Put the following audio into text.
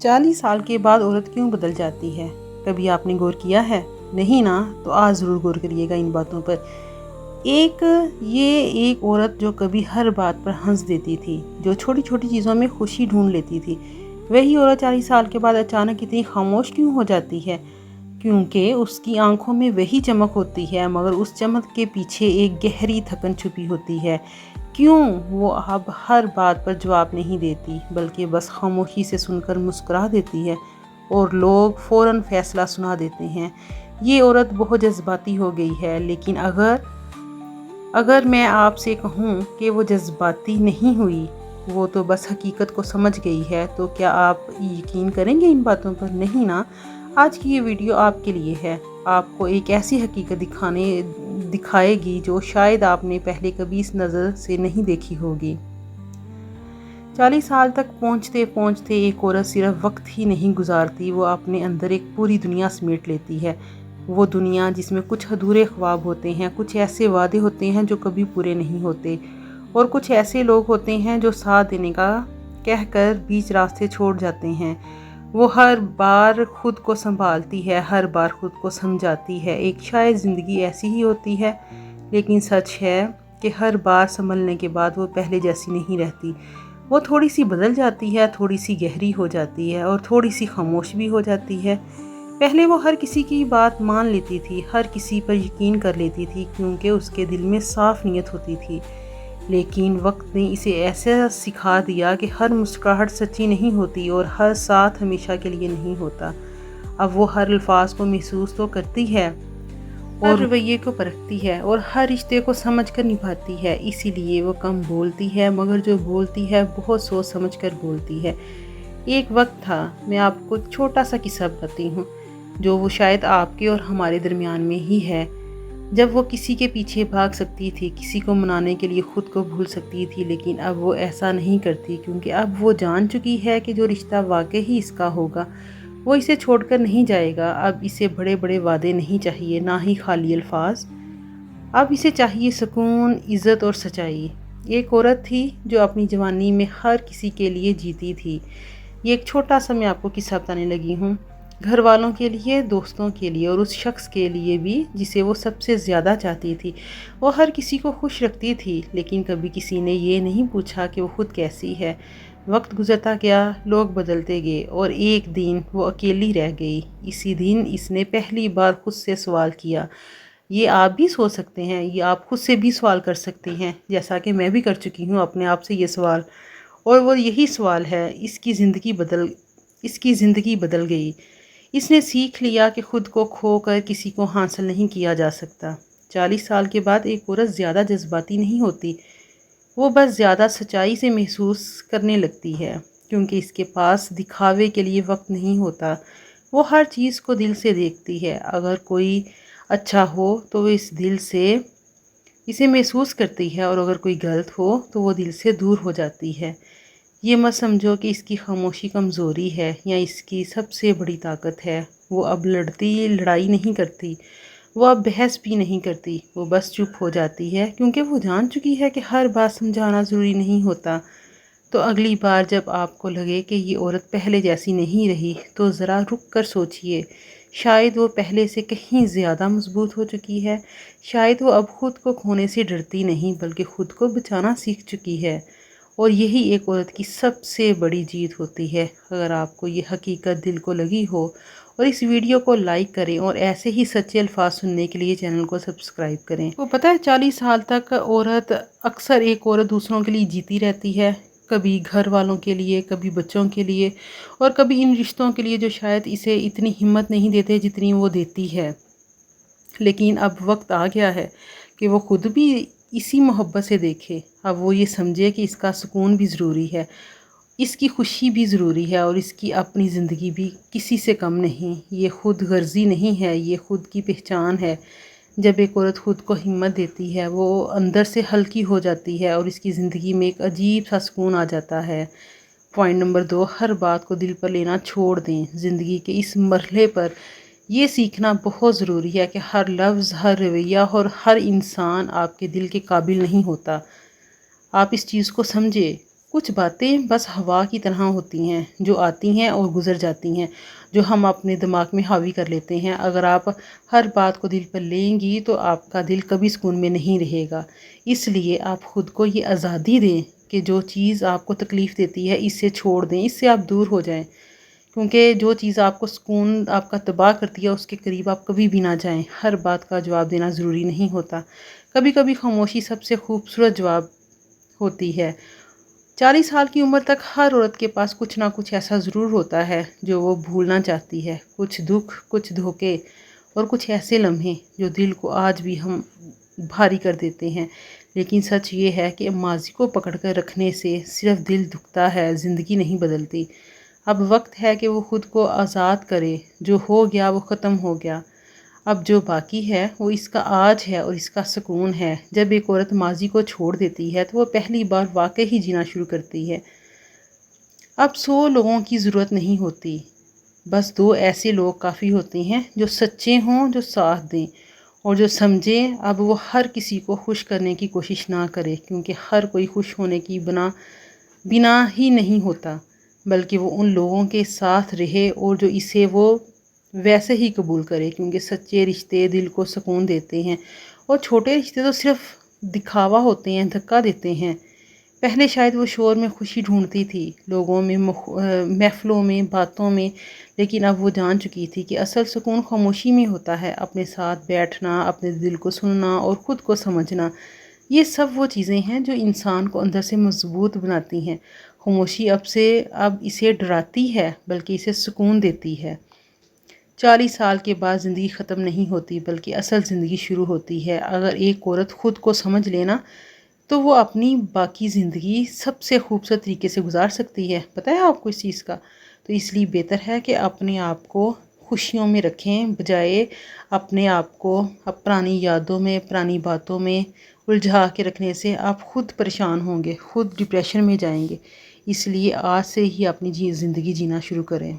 40 سال کے بعد عورت کیوں بدل جاتی ہے؟ کبھی آپ نے غور کیا ہے؟ نہیں نا؟ تو آج ضرور غور کریے گا ان باتوں پر۔ ایک عورت جو کبھی ہر بات پر ہنس دیتی تھی، جو چھوٹی چھوٹی چیزوں میں خوشی ڈھونڈ لیتی تھی، وہی عورت 40 سال کے بعد اچانک اتنی خاموش کیوں ہو جاتی ہے؟ کیونکہ اس کی آنکھوں میں وہی چمک ہوتی ہے، مگر اس چمک کے پیچھے ایک گہری تھکن چھپی ہوتی ہے۔ کیوں وہ اب ہر بات پر جواب نہیں دیتی، بلکہ بس خاموشی سے سن کر مسکرا دیتی ہے اور لوگ فوراً فیصلہ سنا دیتے ہیں؟ یہ عورت بہت جذباتی ہو گئی ہے، لیکن اگر میں آپ سے کہوں کہ وہ جذباتی نہیں ہوئی، وہ تو بس حقیقت کو سمجھ گئی ہے، تو کیا آپ یقین کریں گے ان باتوں پر؟ نہیں نا؟ آج کی یہ ویڈیو آپ کے لیے ہے، آپ کو ایک ایسی حقیقت دکھائے گی جو شاید آپ نے پہلے کبھی اس نظر سے نہیں دیکھی ہوگی۔ 40 سال تک پہنچتے پہنچتے ایک عورت صرف وقت ہی نہیں گزارتی، وہ اپنے اندر ایک پوری دنیا سمیٹ لیتی ہے۔ وہ دنیا جس میں کچھ ادھورے خواب ہوتے ہیں، کچھ ایسے وعدے ہوتے ہیں جو کبھی پورے نہیں ہوتے، اور کچھ ایسے لوگ ہوتے ہیں جو ساتھ دینے کا کہہ کر بیچ راستے چھوڑ جاتے ہیں۔ وہ ہر بار خود کو سنبھالتی ہے، ہر بار خود کو سمجھاتی ہے۔ ایک شاید زندگی ایسی ہی ہوتی ہے، لیکن سچ ہے کہ ہر بار سنبھلنے کے بعد وہ پہلے جیسی نہیں رہتی۔ وہ تھوڑی سی بدل جاتی ہے، تھوڑی سی گہری ہو جاتی ہے، اور تھوڑی سی خاموش بھی ہو جاتی ہے۔ پہلے وہ ہر کسی کی بات مان لیتی تھی، ہر کسی پر یقین کر لیتی تھی، کیونکہ اس کے دل میں صاف نیت ہوتی تھی۔ لیکن وقت نے اسے ایسا سکھا دیا کہ ہر مسکراہٹ سچی نہیں ہوتی، اور ہر ساتھ ہمیشہ کے لیے نہیں ہوتا۔ اب وہ ہر الفاظ کو محسوس تو کرتی ہے، اور رویے کو پرکھتی ہے، اور ہر رشتے کو سمجھ کر نبھاتی ہے۔ اسی لیے وہ کم بولتی ہے، مگر جو بولتی ہے بہت سوچ سمجھ کر بولتی ہے۔ ایک وقت تھا، میں آپ کو ایک چھوٹا سا قصہ بتاتی ہوں، جو وہ شاید آپ کے اور ہمارے درمیان میں ہی ہے، جب وہ کسی کے پیچھے بھاگ سکتی تھی، کسی کو منانے کے لیے خود کو بھول سکتی تھی، لیکن اب وہ ایسا نہیں کرتی، کیونکہ اب وہ جان چکی ہے کہ جو رشتہ واقعی اس کا ہوگا وہ اسے چھوڑ کر نہیں جائے گا۔ اب اسے بڑے بڑے وعدے نہیں چاہیے، نہ ہی خالی الفاظ، اب اسے چاہیے سکون، عزت اور سچائی۔ ایک عورت تھی جو اپنی جوانی میں ہر کسی کے لیے جیتی تھی۔ یہ ایک چھوٹا سا میں آپ کو قصہ بتانے لگی ہوں، گھر والوں کے لیے، دوستوں کے لیے، اور اس شخص کے لیے بھی جسے وہ سب سے زیادہ چاہتی تھی۔ وہ ہر کسی کو خوش رکھتی تھی، لیکن کبھی کسی نے یہ نہیں پوچھا کہ وہ خود کیسی ہے۔ وقت گزرتا گیا، لوگ بدلتے گئے، اور ایک دن وہ اکیلی رہ گئی۔ اسی دن اس نے پہلی بار خود سے سوال کیا۔ یہ آپ بھی سوچ سکتے ہیں، یہ آپ خود سے بھی سوال کر سکتے ہیں، جیسا کہ میں بھی کر چکی ہوں اپنے آپ سے یہ سوال، اور وہ یہی سوال ہے: اس کی زندگی بدل گئی۔ اس نے سیکھ لیا کہ خود کو کھو کر کسی کو حاصل نہیں کیا جا سکتا۔ 40 سال کے بعد ایک عورت زیادہ جذباتی نہیں ہوتی، وہ بس زیادہ سچائی سے محسوس کرنے لگتی ہے، کیونکہ اس کے پاس دکھاوے کے لیے وقت نہیں ہوتا۔ وہ ہر چیز کو دل سے دیکھتی ہے، اگر کوئی اچھا ہو تو وہ اس دل سے اسے محسوس کرتی ہے، اور اگر کوئی غلط ہو تو وہ دل سے دور ہو جاتی ہے۔ یہ مت سمجھو کہ اس کی خاموشی کمزوری ہے یا اس کی سب سے بڑی طاقت ہے۔ وہ اب لڑائی نہیں کرتی، وہ اب بحث بھی نہیں کرتی، وہ بس چپ ہو جاتی ہے، کیونکہ وہ جان چکی ہے کہ ہر بات سمجھانا ضروری نہیں ہوتا۔ تو اگلی بار جب آپ کو لگے کہ یہ عورت پہلے جیسی نہیں رہی، تو ذرا رک کر سوچئے، شاید وہ پہلے سے کہیں زیادہ مضبوط ہو چکی ہے، شاید وہ اب خود کو کھونے سے ڈرتی نہیں، بلکہ خود کو بچانا سیکھ چکی ہے۔ اور یہی ایک عورت کی سب سے بڑی جیت ہوتی ہے۔ اگر آپ کو یہ حقیقت دل کو لگی ہو، اور اس ویڈیو کو لائک کریں، اور ایسے ہی سچے الفاظ سننے کے لیے چینل کو سبسکرائب کریں۔ وہ پتہ ہے 40 سال تک اکثر ایک عورت دوسروں کے لیے جیتی رہتی ہے، کبھی گھر والوں کے لیے، کبھی بچوں کے لیے، اور کبھی ان رشتوں کے لیے جو شاید اسے اتنی ہمت نہیں دیتے جتنی وہ دیتی ہے۔ لیکن اب وقت آ گیا ہے کہ وہ خود بھی اسی محبت سے دیکھے۔ اب وہ یہ سمجھے کہ اس کا سکون بھی ضروری ہے، اس کی خوشی بھی ضروری ہے، اور اس کی اپنی زندگی بھی کسی سے کم نہیں۔ یہ خود غرضی نہیں ہے، یہ خود کی پہچان ہے۔ جب ایک عورت خود کو ہمت دیتی ہے، وہ اندر سے ہلکی ہو جاتی ہے، اور اس کی زندگی میں ایک عجیب سا سکون آ جاتا ہے۔ پوائنٹ نمبر 2، ہر بات کو دل پر لینا چھوڑ دیں۔ زندگی کے اس مرحلے پر یہ سیکھنا بہت ضروری ہے کہ ہر لفظ، ہر رویہ اور ہر انسان آپ کے دل کے قابل نہیں ہوتا۔ آپ اس چیز کو سمجھے کچھ باتیں بس ہوا کی طرح ہوتی ہیں، جو آتی ہیں اور گزر جاتی ہیں، جو ہم اپنے دماغ میں حاوی کر لیتے ہیں۔ اگر آپ ہر بات کو دل پر لیں گی تو آپ کا دل کبھی سکون میں نہیں رہے گا۔ اس لیے آپ خود کو یہ آزادی دیں کہ جو چیز آپ کو تکلیف دیتی ہے اسے چھوڑ دیں، اس سے آپ دور ہو جائیں، کیونکہ جو چیز آپ کو سکون آپ کا تباہ کرتی ہے اس کے قریب آپ کبھی بھی نہ جائیں۔ ہر بات کا جواب دینا ضروری نہیں ہوتا، کبھی کبھی خاموشی سب سے خوبصورت جواب ہوتی ہے۔ 40 سال کی عمر تک ہر عورت کے پاس کچھ نہ کچھ ایسا ضرور ہوتا ہے جو وہ بھولنا چاہتی ہے، کچھ دکھ، کچھ دھوکے اور کچھ ایسے لمحے جو دل کو آج بھی ہم بھاری کر دیتے ہیں۔ لیکن سچ یہ ہے کہ ماضی کو پکڑ کر رکھنے سے صرف دل دکھتا ہے، زندگی نہیں بدلتی۔ اب وقت ہے کہ وہ خود کو آزاد کرے، جو ہو گیا وہ ختم ہو گیا، اب جو باقی ہے وہ اس کا آج ہے اور اس کا سکون ہے۔ جب ایک عورت ماضی کو چھوڑ دیتی ہے تو وہ پہلی بار واقعی جینا شروع کرتی ہے۔ اب 100 لوگوں کی ضرورت نہیں ہوتی، بس 2 ایسے لوگ کافی ہوتے ہیں جو سچے ہوں، جو ساتھ دیں اور جو سمجھیں۔ اب وہ ہر کسی کو خوش کرنے کی کوشش نہ کرے، کیونکہ ہر کوئی خوش ہونے کی بنا ہی نہیں ہوتا، بلکہ وہ ان لوگوں کے ساتھ رہے اور جو اسے وہ ویسے ہی قبول کرے، کیونکہ سچے رشتے دل کو سکون دیتے ہیں اور چھوٹے رشتے تو صرف دکھاوا ہوتے ہیں، دھکا دیتے ہیں۔ پہلے شاید وہ شور میں خوشی ڈھونڈتی تھی، لوگوں میں، محفلوں میں، باتوں میں، لیکن اب وہ جان چکی تھی کہ اصل سکون خاموشی میں ہوتا ہے، اپنے ساتھ بیٹھنا، اپنے دل کو سننا اور خود کو سمجھنا۔ یہ سب وہ چیزیں ہیں جو انسان کو اندر سے مضبوط بناتی ہیں۔ خاموشی اب اسے ڈراتی ہے بلکہ اسے سکون دیتی ہے۔ 40 سال کے بعد زندگی ختم نہیں ہوتی، بلکہ اصل زندگی شروع ہوتی ہے۔ اگر ایک عورت خود کو سمجھ لینا تو وہ اپنی باقی زندگی سب سے خوبصورت طریقے سے گزار سکتی ہے۔ پتہ ہے آپ کو اس چیز کا؟ تو اس لیے بہتر ہے کہ اپنے آپ کو خوشیوں میں رکھیں، بجائے اپنے آپ کو پرانی یادوں میں، پرانی باتوں میں الجھا کے رکھنے سے آپ خود پریشان ہوں گے، خود ڈپریشن میں جائیں گے۔ اس لیے آج سے ہی اپنی زندگی جینا شروع کریں۔